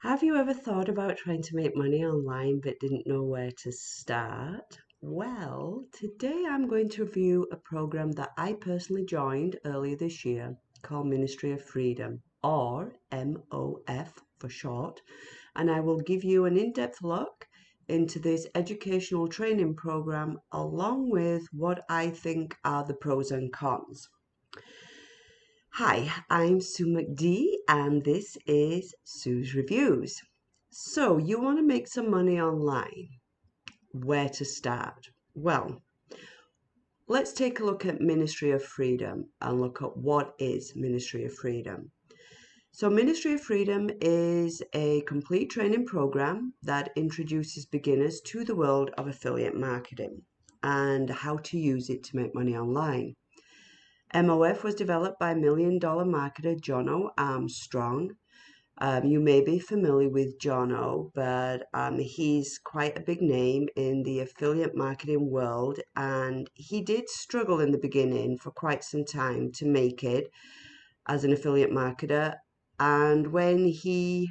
Have you ever thought about trying to make money online but didn't know where to start? Well, today I'm going to review a program that I personally joined earlier this year called Ministry of Freedom, or MOF for short, and I will give you an in-depth look into this educational training program along with what I think are the pros and cons. Hi, I'm Sue McD and this is Sue's Reviews. So, you want to make some money online? Where to start? Well, let's take a look at Ministry of Freedom and look at what is Ministry of Freedom. So, Ministry of Freedom is a complete training program that introduces beginners to the world of affiliate marketing and how to use it to make money online. MOF was developed by $1 million marketer Jono Armstrong. You may be familiar with Jono, but he's quite a big name in the affiliate marketing world, and he did struggle in the beginning for quite some time to make it as an affiliate marketer. And when he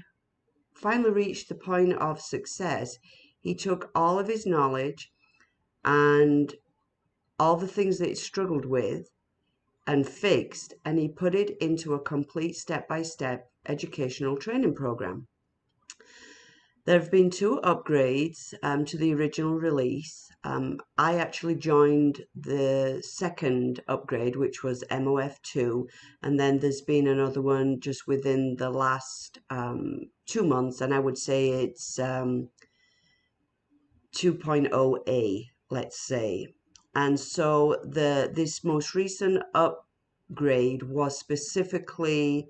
finally reached the point of success, he took all of his knowledge and all the things that he struggled with and fixed, and he put it into a complete step-by-step educational training program. There have been two upgrades to the original release. I actually joined the second upgrade, which was MOF2, and then there's been another one just within the last 2 months, and I would say it's 2.0A, let's say. And so this most recent upgrade was specifically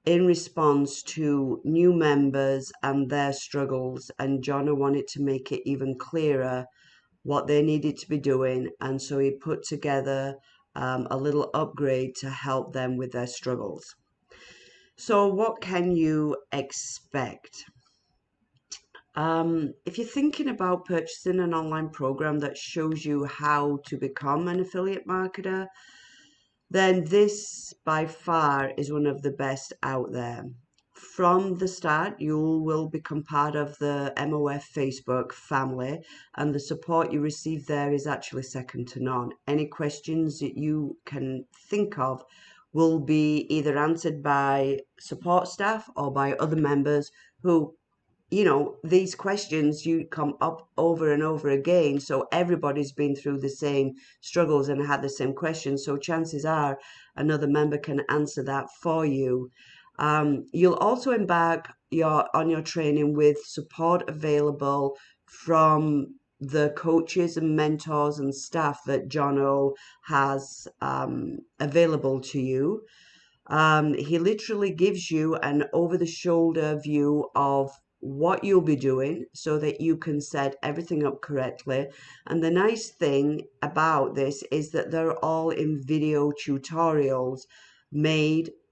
in response to new members and their struggles, and Jono wanted to make it even clearer what they needed to be doing, and so he put together a little upgrade to help them with their struggles. So what can you expect? If you're thinking about purchasing an online program that shows you how to become an affiliate marketer, then this by far is one of the best out there. From the start, you will become part of the MOF Facebook family, and the support you receive there is actually second to none. Any questions that you can think of will be either answered by support staff or by other members who, these questions you come up over and over again, so everybody's been through the same struggles and had the same questions, so chances are another member can answer that for you. You'll also embark on your training with support available from the coaches and mentors and staff that Jono has available to you. He literally gives you an over-the-shoulder view of what you'll be doing so that you can set everything up correctly. And the nice thing about this is that they're all in video tutorials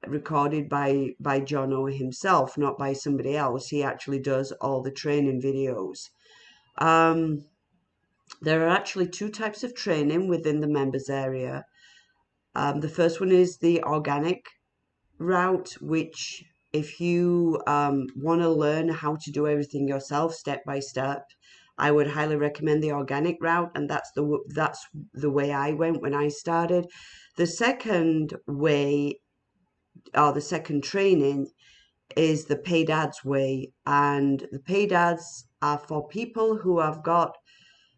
recorded by Jono himself, not by somebody else. He actually does all the training videos. There are actually two types of training within the members area. The first one is the organic route, which if you want to learn how to do everything yourself step by step, I would highly recommend the organic route, and that's the way I went when I started. The second way, or the second training, is the paid ads way, and the paid ads are for people who have got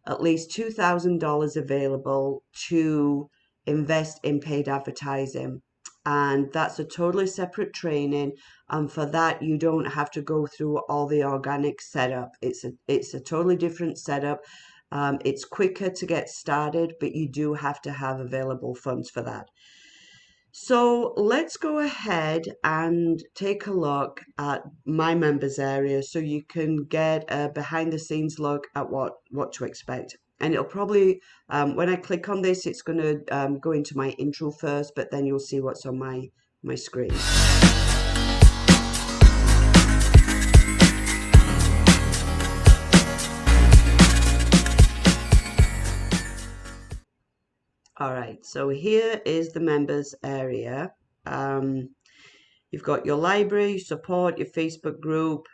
at least $2,000 available to invest in paid advertising. And that's a totally separate training, and for that you don't have to go through all the organic setup. It's a totally different setup. It's quicker to get started, but you do have to have available funds for that. So let's go ahead and take a look at my members area so you can get a behind the scenes look at what to expect. And it'll probably, when I click on this, it's going to go into my intro first, but then you'll see what's on my screen. All right, so here is the members area. You've got your library, support, your Facebook group,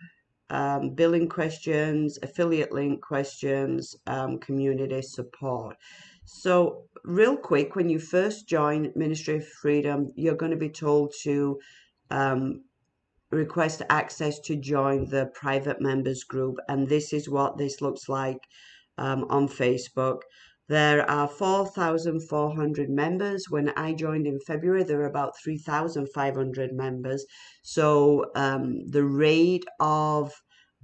billing questions, affiliate link questions, community support. So, real quick, when you first join Ministry of Freedom, you're going to be told to um, request access to join the private members group, and this is what this looks like on Facebook. There are 4,400 members. When I joined in February, there were about 3,500 members. So the rate of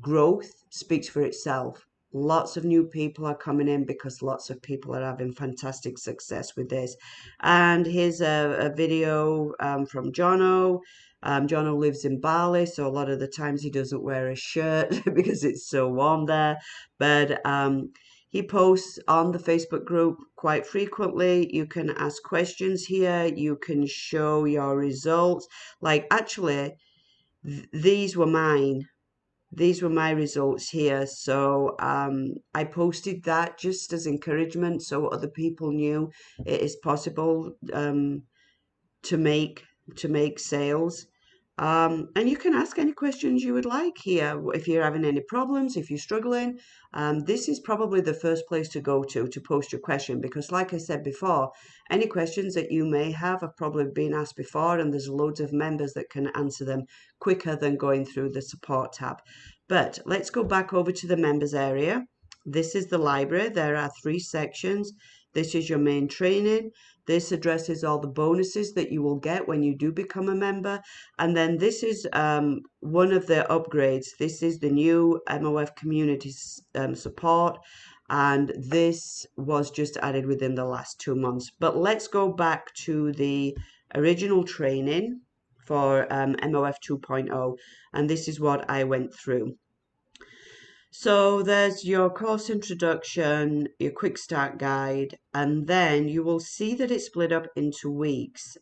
growth speaks for itself. Lots of new people are coming in because lots of people are having fantastic success with this. And here's a video from Jono. Jono lives in Bali, so a lot of the times he doesn't wear a shirt because it's so warm there. But he posts on the Facebook group quite frequently. You can ask questions here. You can show your results. Like, actually, these were mine. These were my results here. So I posted that just as encouragement so other people knew it is possible to make to make sales. And you can ask any questions you would like here. If you're having any problems, if you're struggling, this is probably the first place to go to post your question, because like I said before, any questions that you may have probably been asked before, and there's loads of members that can answer them quicker than going through the support tab. But let's go back over to the members area. This is the library. There are 3 sections. This is your main training. This addresses all the bonuses that you will get when you do become a member. And then this is one of the upgrades. This is the new MOF community support. And this was just added within the last 2 months. But let's go back to the original training for MOF 2.0. And this is what I went through. So there's your course introduction, your quick start guide, and then you will see that it's split up into weeks.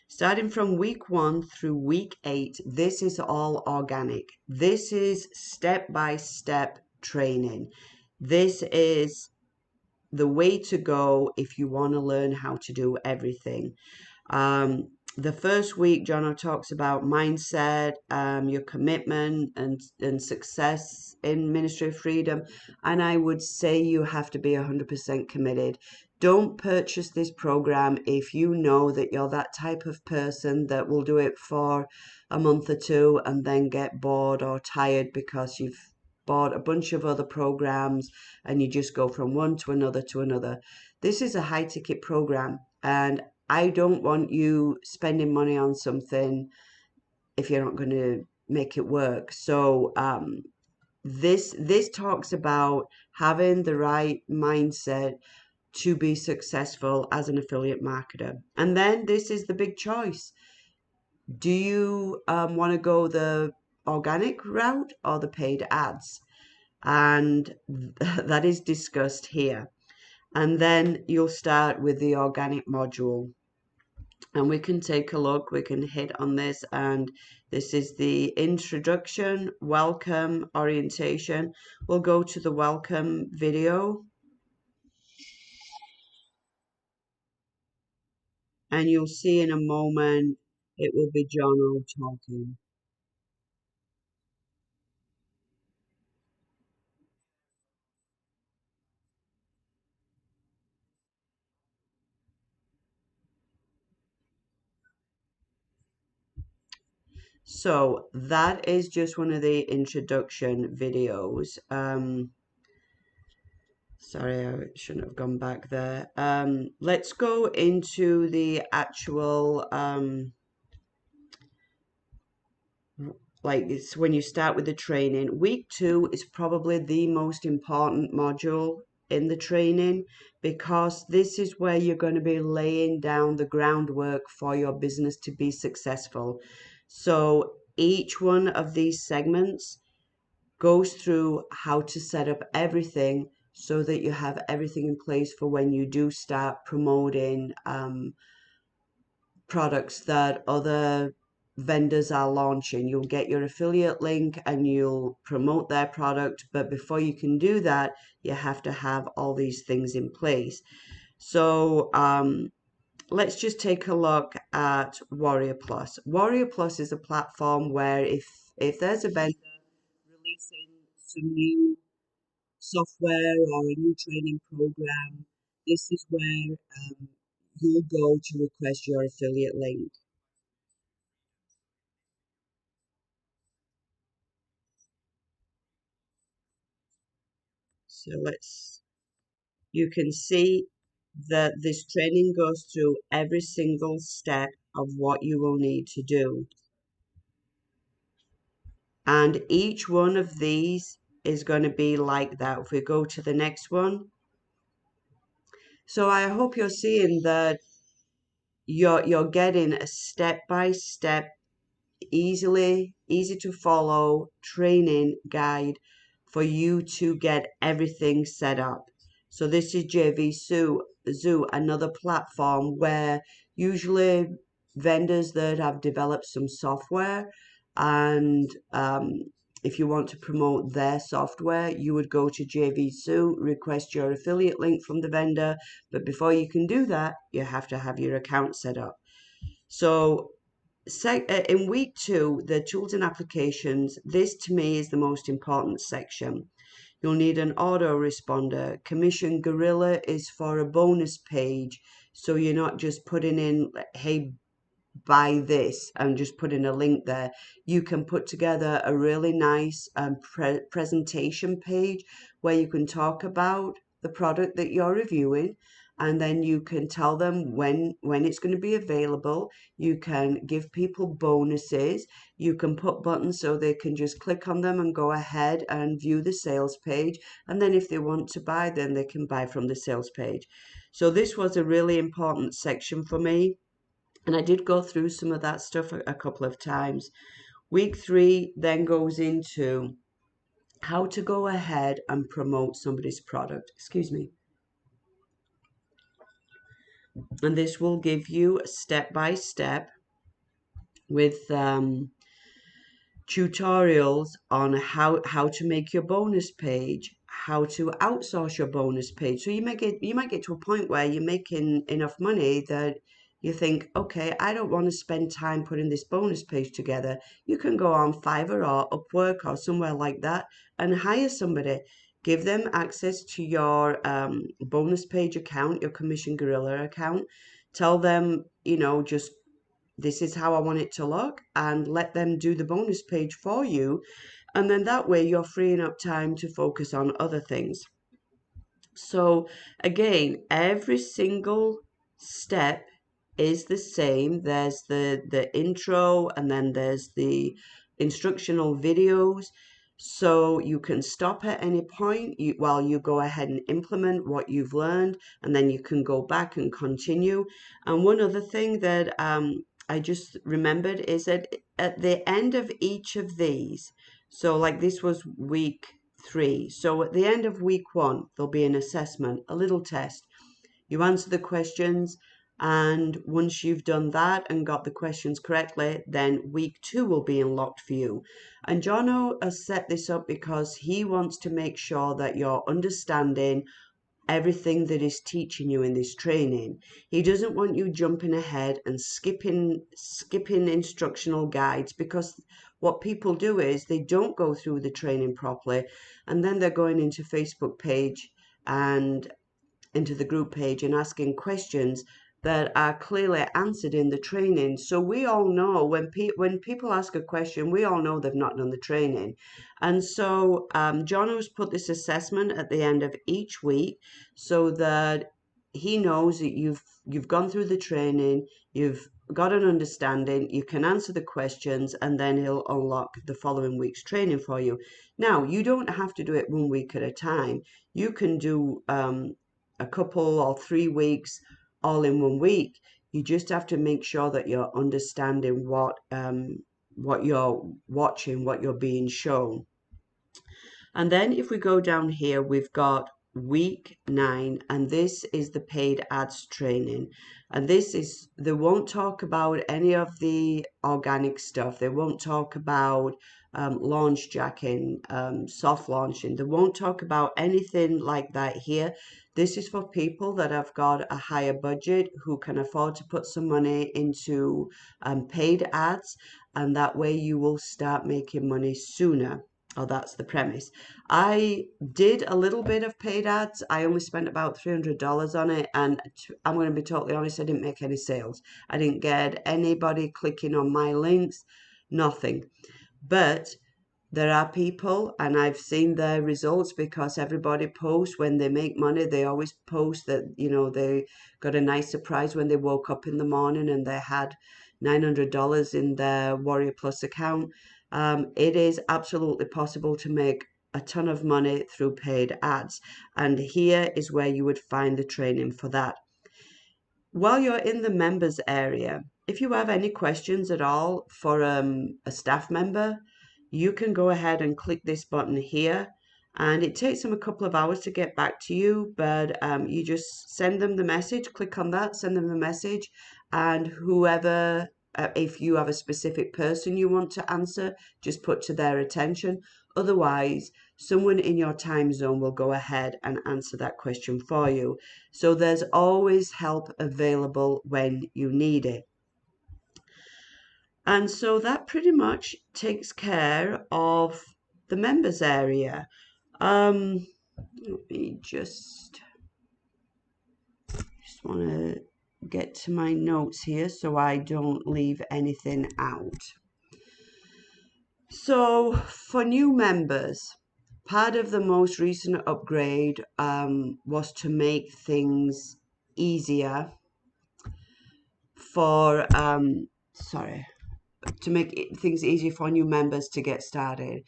Starting from week 1 through week 8, this is all organic. This is step-by-step training. This is the way to go if you want to learn how to do everything. The first week, Jono talks about mindset, your commitment and success in Ministry of Freedom. And I would say you have to be 100% committed. Don't purchase this program if you know that you're that type of person that will do it for a month or 2 and then get bored or tired because you've bought a bunch of other programs and you just go from one to another to another. This is a high ticket program, and I don't want you spending money on something if you're not going to make it work. So this talks about having the right mindset to be successful as an affiliate marketer. And then this is the big choice. Do you want to go the organic route or the paid ads? And that is discussed here. And then you'll start with the organic module. And we can take a look, we can hit on this, and this is the introduction, welcome, orientation. We'll go to the welcome video, and you'll see in a moment it will be Jono talking. So that is just one of the introduction videos. Sorry, I shouldn't have gone back there. Let's go into the actual like it's when you start with the training. Week 2 is probably the most important module in the training, because this is where you're going to be laying down the groundwork for your business to be successful. So each one of these segments goes through how to set up everything so that you have everything in place for when you do start promoting products that other vendors are launching. You'll get your affiliate link and you'll promote their product, but before you can do that, you have to have all these things in place. So let's just take a look at Warrior Plus. Warrior Plus is a platform where if there's a vendor releasing some new software or a new training program, this is where you'll go to request your affiliate link. So you can see that this training goes through every single step of what you will need to do. And each one of these is going to be like that. If we go to the next one. So I hope you're seeing that you're getting a step-by-step easy to follow training guide for you to get everything set up. So this is Zoo, another platform where usually vendors that have developed some software, and if you want to promote their software, you would go to JVSU, request your affiliate link from the vendor, but before you can do that, you have to have your account set up. So in week 2, the tools and applications, this to me is the most important section. You'll need an autoresponder. Commission Gorilla is for a bonus page. So you're not just putting in, hey, buy this and just put in a link there. You can put together a really nice presentation page where you can talk about the product that you're reviewing, and then you can tell them when it's going to be available. You can give people bonuses. You can put buttons so they can just click on them and go ahead and view the sales page, and then if they want to buy, then they can buy from the sales page. So this was a really important section for me, and I did go through some of that stuff a couple of times. Week 3 then goes into how to go ahead and promote somebody's product. Excuse me. And this will give you step by step with tutorials on how to make your bonus page, how to outsource your bonus page. So you might get to a point where you're making enough money that you think, okay, I don't want to spend time putting this bonus page together. You can go on Fiverr or Upwork or somewhere like that and hire somebody. Give them access to your bonus page account, your Commission Gorilla account. Tell them, just this is how I want it to look, and let them do the bonus page for you. And then that way you're freeing up time to focus on other things. So again, every single step is the same. There's the intro, and then there's the instructional videos. So you can stop at any point while you go ahead and implement what you've learned, and then you can go back and continue. And one other thing that I just remembered is that at the end of each of these, so like this was week 3. So at the end of week 1, there'll be an assessment, a little test. You answer the questions, and once you've done that and got the questions correctly, then week 2 will be unlocked for you. And Jono has set this up because he wants to make sure that you're understanding everything that is teaching you in this training. He doesn't want you jumping ahead and skipping instructional guides, because what people do is they don't go through the training properly, and then they're going into Facebook page and into the group page and asking questions that are clearly answered in the training. So we all know when people ask a question, we all know they've not done the training. And so Jono's put this assessment at the end of each week so that he knows that you've gone through the training, you've got an understanding, you can answer the questions, and then he'll unlock the following week's training for you. Now, you don't have to do it 1 week at a time. You can do a couple or 3 weeks all in 1 week. You just have to make sure that you're understanding what you're watching, what you're being shown. And then if we go down here, we've got week 9, and this is the paid ads training. And they won't talk about any of the organic stuff. They won't talk about launch jacking, soft launching. They won't talk about anything like that here. This is for people that have got a higher budget who can afford to put some money into paid ads, and that way you will start making money sooner. Oh, that's the premise. I did a little bit of paid ads. I only spent about $300 on it, and I'm going to be totally honest, I didn't make any sales. I didn't get anybody clicking on my links, nothing. But there are people, and I've seen their results because everybody posts when they make money. They always post that, they got a nice surprise when they woke up in the morning and they had $900 in their Warrior Plus account. It is absolutely possible to make a ton of money through paid ads. And here is where you would find the training for that. While you're in the members area, if you have any questions at all for a staff member, you can go ahead and click this button here. And it takes them a couple of hours to get back to you, but you just send them the message, click on that, send them the message, and whoever, if you have a specific person you want to answer, just put to their attention. Otherwise, someone in your time zone will go ahead and answer that question for you. So there's always help available when you need it. And so that pretty much takes care of the members area. Let me just want to get to my notes here so I don't leave anything out. So for new members, part of the most recent upgrade was to make things easier for things easier for new members to get started.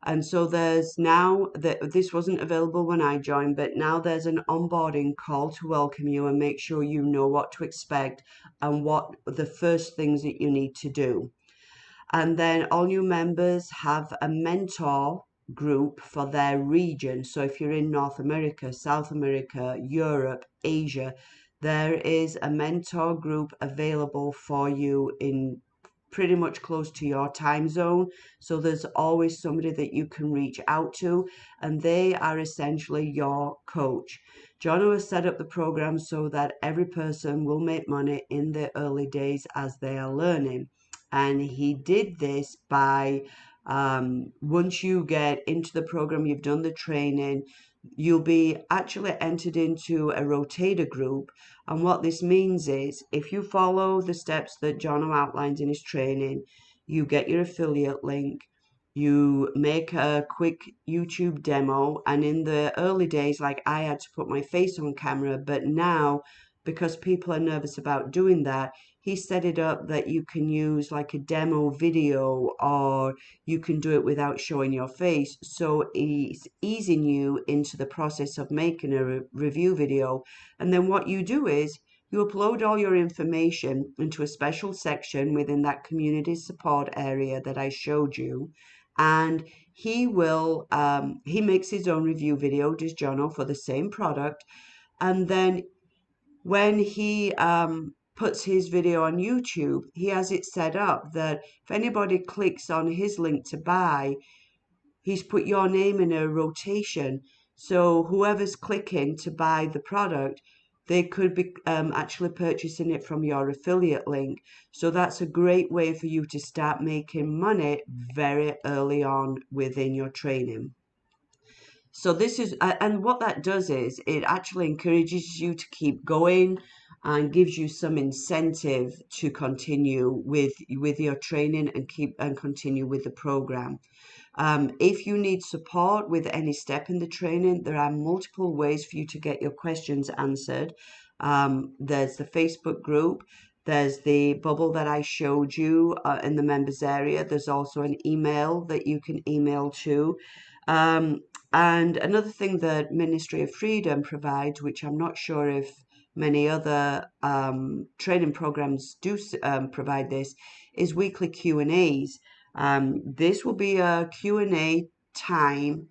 And so there's now that this wasn't available when I joined, but now there's an onboarding call to welcome you and make sure you know what to expect and what the first things that you need to do. And then all new members have a mentor group for their region. So if you're in North America, South America, Europe, Asia, there is a mentor group available for you in pretty much close to your time zone. So there's always somebody that you can reach out to, and they are essentially your coach. Jono has set up the program so that every person will make money in the early days as they are learning. And he did this by once you get into the program, you've done the training, you'll be actually entered into a rotator group. And what this means is if you follow the steps that Jono outlines in his training, you get your affiliate link, you make a quick YouTube demo. And in the early days, like I had to put my face on camera, but now because people are nervous about doing that, he set it up that you can use like a demo video or you can do it without showing your face. So he's easing you into the process of making a review video. And then what you do is you upload all your information into a special section within that community support area that I showed you. And he will, he makes his own review video, does Jono, for the same product. And then when he puts his video on YouTube, he has it set up that if anybody clicks on his link to buy, he's put your name in a rotation. So whoever's clicking to buy the product, they could be actually purchasing it from your affiliate link. So that's a great way for you to start making money very early on within your training. So this is, and what that does is it actually encourages you to keep going and gives you some incentive to continue with your training and continue with the program. If you need support with any step in the training, there are multiple ways for you to get your questions answered. There's the Facebook group. There's the bubble that I showed you in the members area. There's also an email that you can email to. And another thing that Ministry of Freedom provides, which I'm not sure if many other training programs do provide this, is weekly Q&As. This will be a Q&A time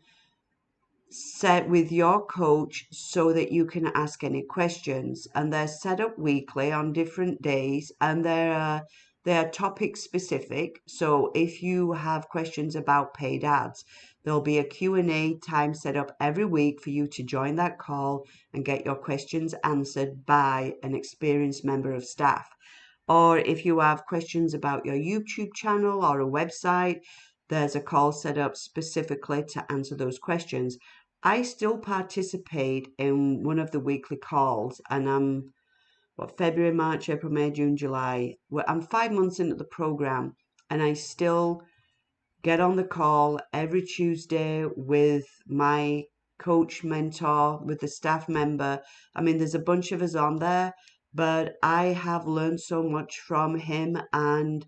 set with your coach so that you can ask any questions, and they're set up weekly on different days, and they're They are topic specific. So if you have questions about paid ads, there'll be a Q&A time set up every week for you to join that call and get your questions answered by an experienced member of staff. Or if you have questions about your YouTube channel or a website, there's a call set up specifically to answer those questions. I still participate in one of the weekly calls, and I'm February, March, April, May, June, July. I'm 5 months into the program, and I still get on the call every Tuesday with my coach, mentor, with the staff member. I mean, there's a bunch of us on there, but I have learned so much from him. And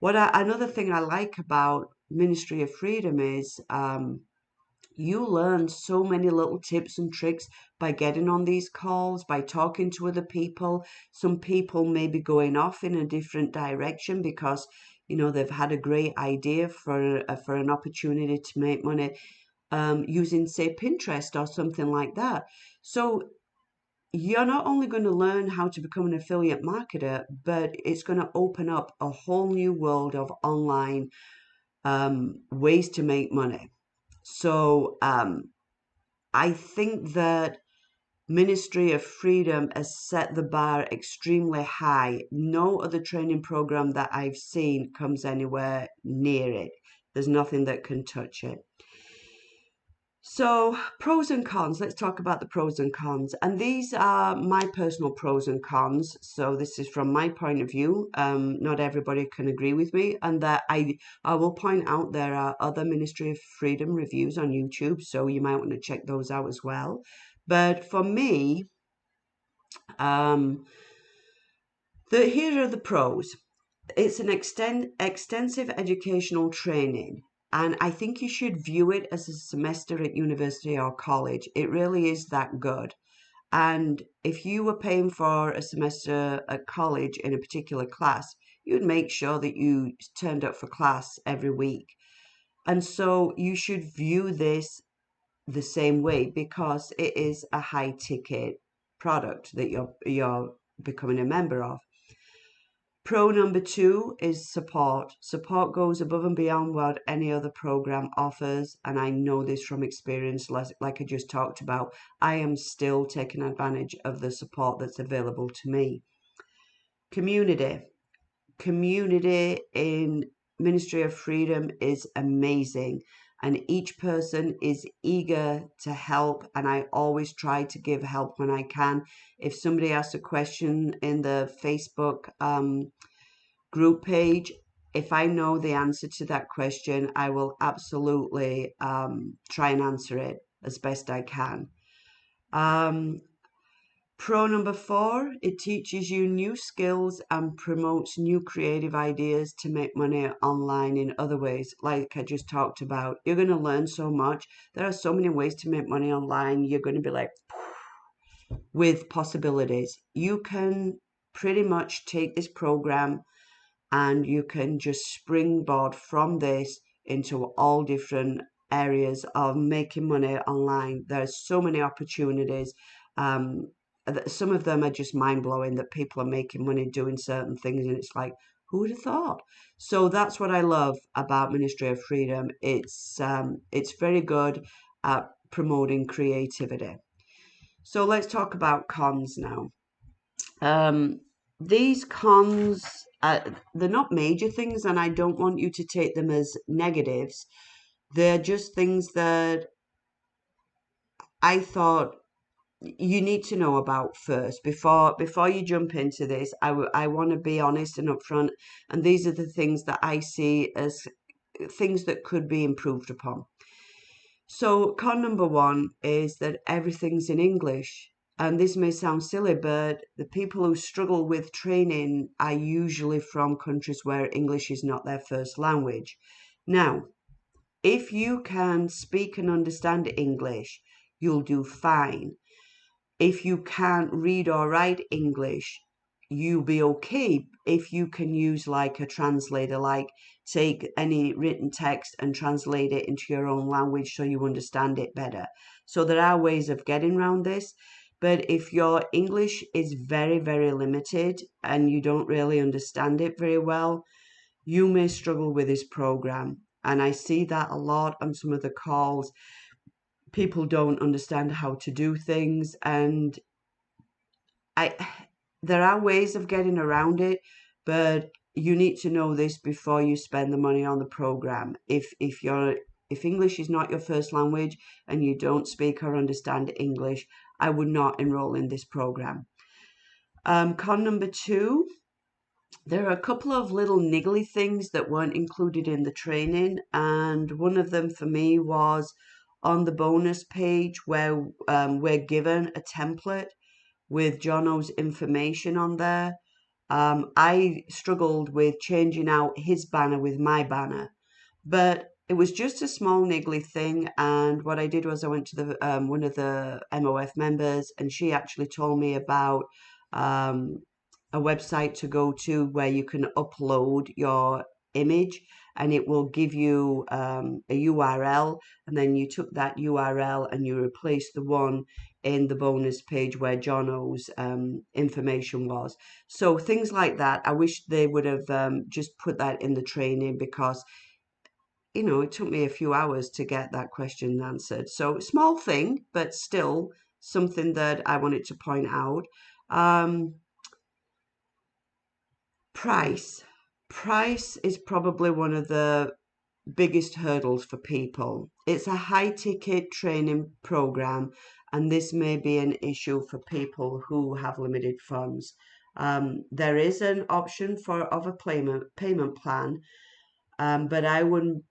another thing I like about Ministry of Freedom is you learn so many little tips and tricks by getting on these calls, by talking to other people. Some people may be going off in a different direction because, they've had a great idea for an opportunity to make money using, say, Pinterest or something like that. So you're not only going to learn how to become an affiliate marketer, but it's going to open up a whole new world of online ways to make money. So I think that Ministry of Freedom has set the bar extremely high. No other training program that I've seen comes anywhere near it. There's nothing that can touch it. So, pros and cons. Let's talk about the pros and cons. And these are my personal pros and cons. So this is from my point of view. Not everybody can agree with me. And that I will point out there are other Ministry of Freedom reviews on YouTube. So you might want to check those out as well. But for me, here are the pros. It's an extensive educational training, and I think you should view it as a semester at university or college. It really is that good. And if you were paying for a semester at college in a particular class, you'd make sure that you turned up for class every week. And so you should view this the same way because it is a high ticket product that you're becoming a member of. Pro number 2 is support. Support goes above and beyond what any other program offers, and I know this from experience, like I just talked about. I am still taking advantage of the support that's available to me. Community. Community in Ministry of Freedom is amazing, and each person is eager to help, and I always try to give help when I can. If somebody asks a question in the Facebook group page, if I know the answer to that question, I will absolutely try and answer it as best I can. Pro number 4, it teaches you new skills and promotes new creative ideas to make money online in other ways, like I just talked about. You're going to learn so much. There are so many ways to make money online. You're going to be like, with possibilities. You can pretty much take this program and you can just springboard from this into all different areas of making money online. There's so many opportunities. Some of them are just mind-blowing, that people are making money doing certain things, and it's like, who would have thought? So that's what I love about Ministry of Freedom. It's very good at promoting creativity. So let's talk about cons now. These cons, they're not major things, and I don't want you to take them as negatives. They're just things that I thought you need to know about first before you jump into this. I want to be honest and upfront, and these are the things that I see as things that could be improved upon. So con number 1 is that everything's in English. And this may sound silly, but the people who struggle with training are usually from countries where English is not their first language. Now, if you can speak and understand English, you'll do fine. If you can't read or write English, you'll be okay if you can use like a translator, like take any written text and translate it into your own language so you understand it better. So there are ways of getting around this. But if your English is very, very limited and you don't really understand it very well, you may struggle with this program. And I see that a lot on some of the calls. People don't understand how to do things, and I there are ways of getting around it, but you need to know this before you spend the money on the program. If English is not your first language and you don't speak or understand English, I would not enroll in this program. Con number two, there are a couple of little niggly things that weren't included in the training, and one of them for me was on the bonus page where we're given a template with Jono's information on there. I struggled with changing out his banner with my banner, but it was just a small niggly thing. And what I did was I went to the one of the MOF members, and she actually told me about um, a website to go to where you can upload your image, and it will give you a URL, and then you took that URL and you replaced the one in the bonus page where Jono's information was. So things like that, I wish they would have just put that in the training, because it took me a few hours to get that question answered. So small thing, but still something that I wanted to point out. Um, price. Price is probably one of the biggest hurdles for people. It's a high ticket training program, and this may be an issue for people who have limited funds. There is an option of a payment plan, but I wouldn't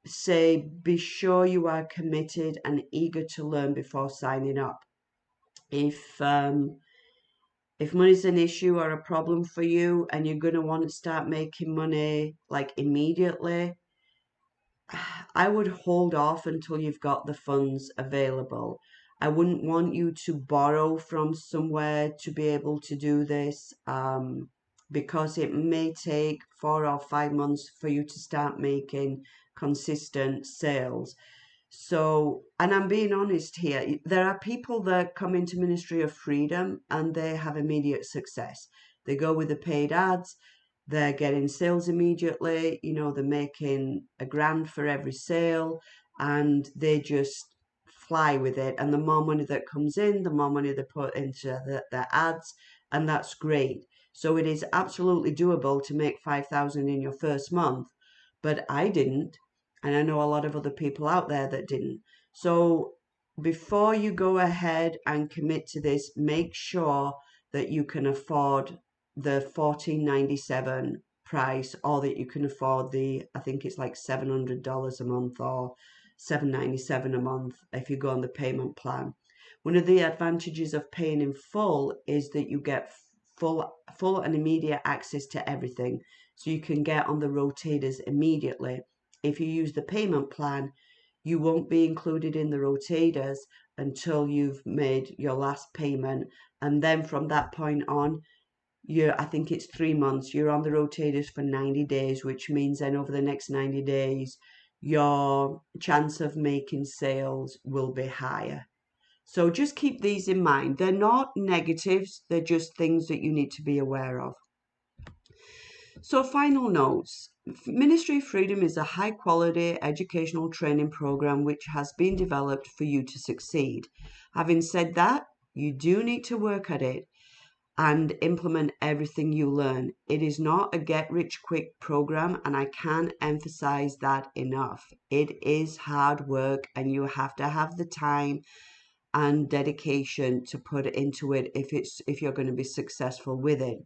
say be sure you are committed and eager to learn before signing up. If money's an issue or a problem for you and you're going to want to start making money like immediately, I would hold off until you've got the funds available. I wouldn't want you to borrow from somewhere to be able to do this, because it may take 4 or 5 months for you to start making consistent sales. So, and I'm being honest here, there are people that come into Ministry of Freedom and they have immediate success. They go with the paid ads, they're getting sales immediately, they're making $1,000 for every sale, and they just fly with it. And the more money that comes in, the more money they put into their ads, and that's great. So it is absolutely doable to make 5,000 in your first month, but I didn't. And I know a lot of other people out there that didn't. So before you go ahead and commit to this, make sure that you can afford the $14.97 price, or that you can afford I think it's like $700 a month or $797 a month if you go on the payment plan. One of the advantages of paying in full is that you get full and immediate access to everything. So you can get on the rotators immediately. If you use the payment plan, you won't be included in the rotators until you've made your last payment. And then from that point on, I think it's 3 months, you're on the rotators for 90 days, which means then over the next 90 days, your chance of making sales will be higher. So just keep these in mind. They're not negatives, they're just things that you need to be aware of. So final notes. Ministry Freedom is a high quality educational training program which has been developed for you to succeed. Having said that, you do need to work at it and implement everything you learn. It is not a get rich quick program, and I can't emphasize that enough. It is hard work, and you have to have the time and dedication to put into it if you're going to be successful with it.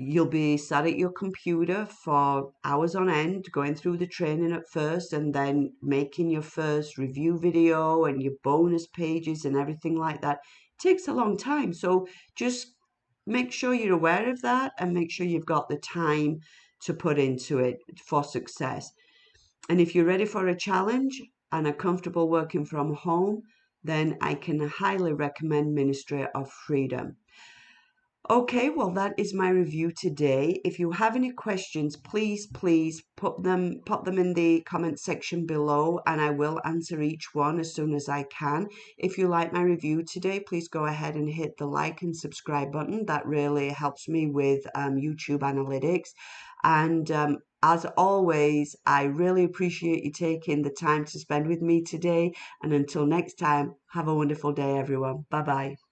You'll be sat at your computer for hours on end, going through the training at first, and then making your first review video and your bonus pages and everything like that. It takes a long time. So just make sure you're aware of that, and make sure you've got the time to put into it for success. And if you're ready for a challenge and are comfortable working from home, then I can highly recommend Ministry of Freedom. Okay, well, that is my review today. If you have any questions, please pop them in the comment section below, and I will answer each one as soon as I can. If you like my review today, please go ahead and hit the like and subscribe button. That really helps me with YouTube analytics. And as always, I really appreciate you taking the time to spend with me today. And until next time, have a wonderful day, everyone. Bye bye.